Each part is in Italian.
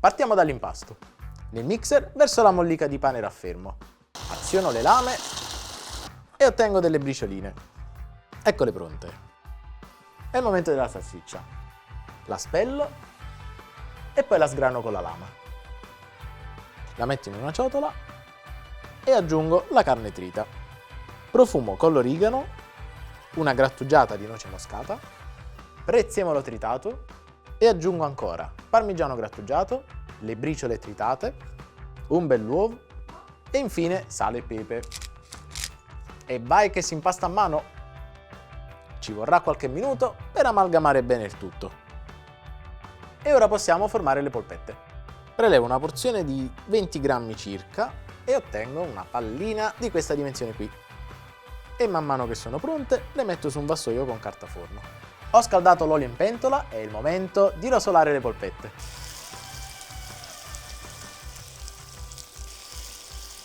Partiamo dall'impasto. Nel mixer verso la mollica di pane raffermo. Aziono le lame e ottengo delle bricioline. Eccole pronte. È il momento della salsiccia. La spello e poi la sgrano con la lama. La metto in una ciotola e aggiungo la carne trita. Profumo con l'origano, una grattugiata di noce moscata, prezzemolo tritato e aggiungo ancora parmigiano grattugiato, le briciole tritate, un bell'uovo e infine sale e pepe. E vai che si impasta a mano! Ci vorrà qualche minuto per amalgamare bene il tutto. E ora possiamo formare le polpette. Prelevo una porzione di 20 grammi circa e ottengo una pallina di questa dimensione qui. E man mano che sono pronte le metto su un vassoio con carta forno. Ho scaldato l'olio in pentola, è il momento di rosolare le polpette.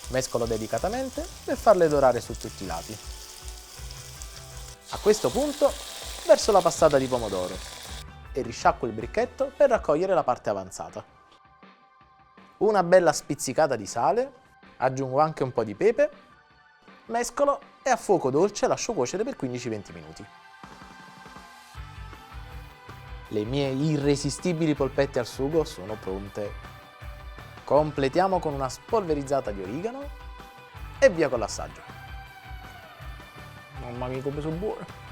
Mescolo delicatamente per farle dorare su tutti i lati. A questo punto verso la passata di pomodoro e risciacquo il bricchetto per raccogliere la parte avanzata. Una bella spizzicata di sale, aggiungo anche un po' di pepe, mescolo e a fuoco dolce lascio cuocere per 15-20 minuti. Le mie irresistibili polpette al sugo sono pronte. Completiamo con una spolverizzata di origano e via con l'assaggio. Mamma mia come sono buone!